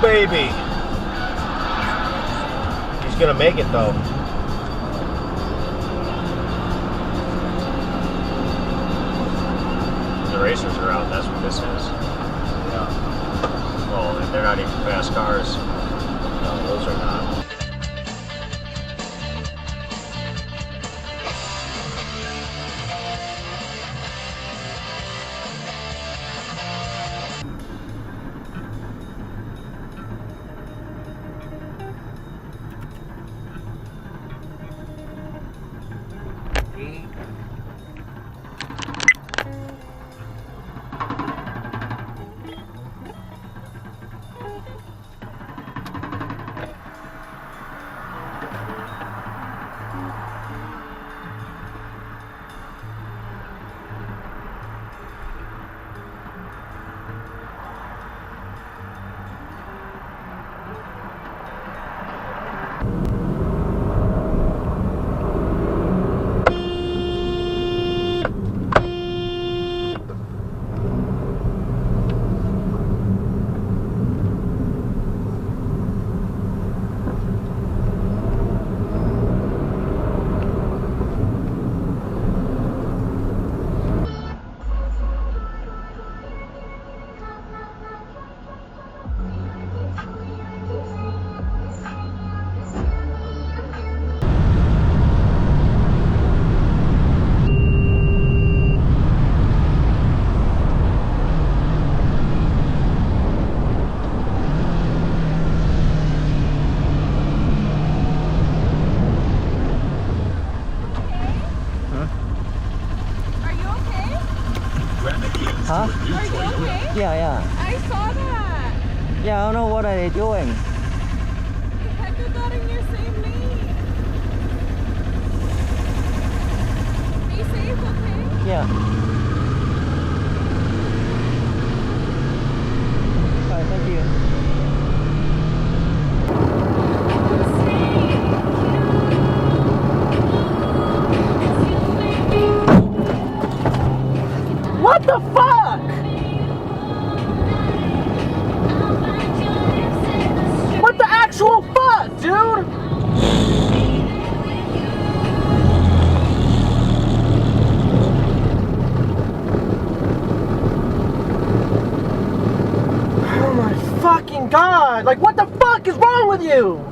baby. He's gonna make it though. The racers are out, that's what this is. Yeah. Well, they're not even fast cars. No, those are not. Huh? Are you okay? Yeah. I saw that. Yeah, I don't know what are they doing. They had to got in your same lane. Be safe, okay? Yeah. Alright, thank you. What the fuck? What the actual fuck, dude? Oh my fucking god! Like, what the fuck is wrong with you?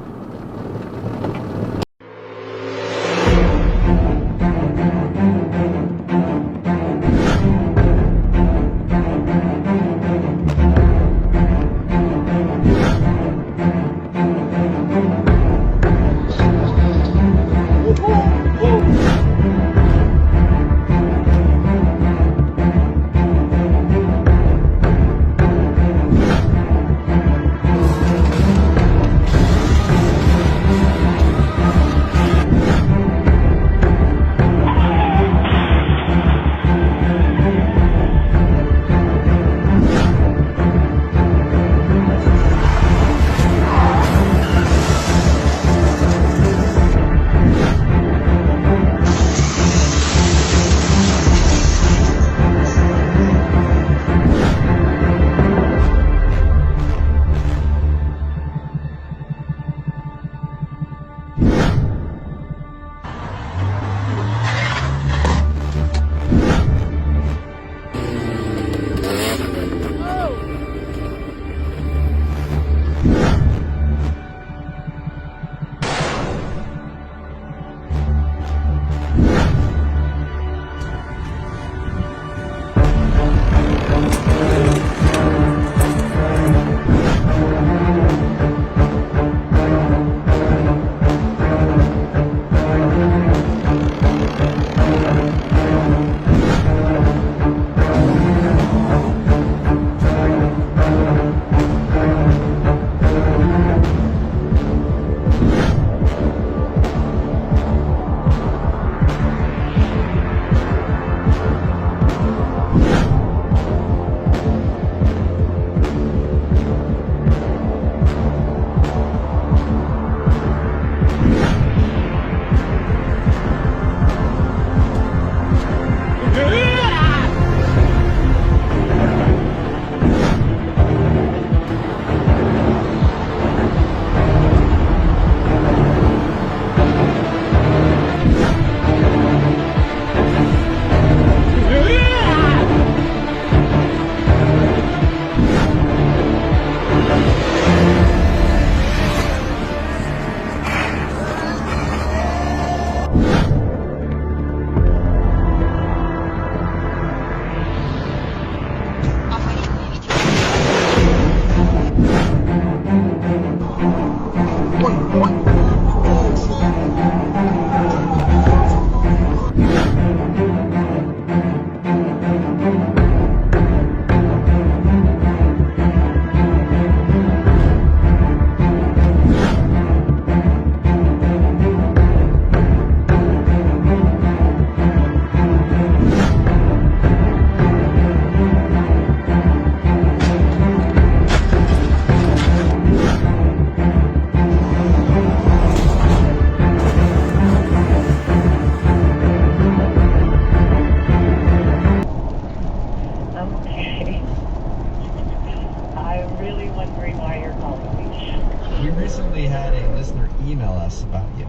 recently had a listener email us about you.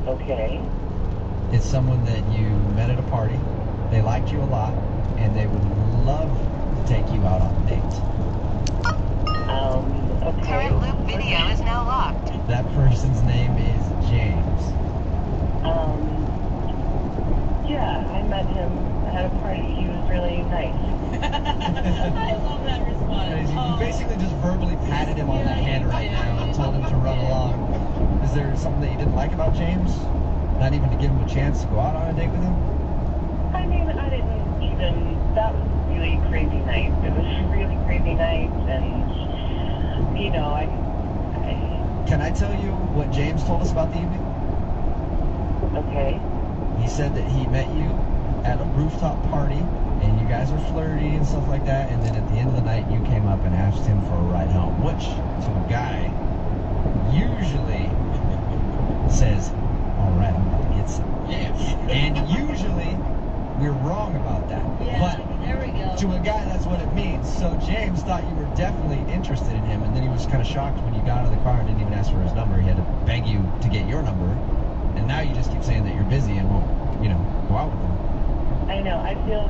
Okay. It's someone that you met at a party. They liked you a lot, and they would love to take you out on a date. Okay. Current loop video is now locked. That person's name is James. Yeah, I met him at a party. He was really nice. I love that response. You basically just verbally patted him on the hand right now and told him to run along. Is there something that you didn't like about James? Not even to give him a chance to go out on a date with him? I mean, I didn't even, that was really crazy night. It was really crazy night, and, you know, Can I tell you what James told us about the evening? Okay. He said that he met you at a rooftop party, and you guys were flirty and stuff like that, and then at the end of the night, you came up and asked him for a ride home, which, to a guy, usually says, all right, I'm about to get some. And usually, we're wrong about that. Yeah, But there we go. to a guy, that's what it means. So James thought you were definitely interested in him, and then he was kind of shocked when you got out of the car and didn't even ask for his number. He had to beg you to get your number, and now you just keep saying that you're busy and won't, you know, go out with him. I know, I feel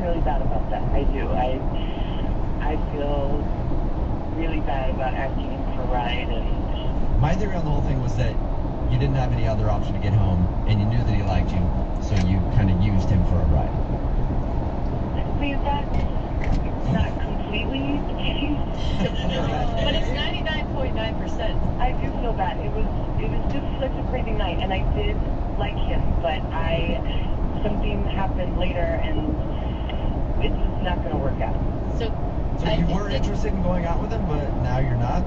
really bad about that. I do. I feel really bad about asking him for a ride, and My theory on the whole thing was that you didn't have any other option to get home, and you knew that he liked you, so you kind of used him for a ride. see, that's not completely the case. But it's 99.9%. I do feel bad. It was just such a crazy night, and I did like him, but something happened later, and it's just not going to work out. So So you were interested in going out with him, but now you're not?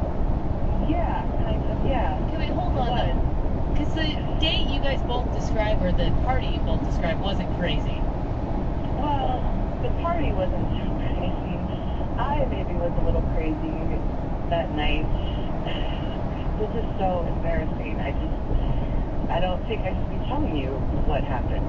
Yeah, kind of, yeah. Okay, wait, hold on though. Because the date you guys both described, or the party you both described, wasn't crazy. Well, the party wasn't so crazy. I maybe was a little crazy that night. This is so embarrassing. I don't think I should be telling you what happened.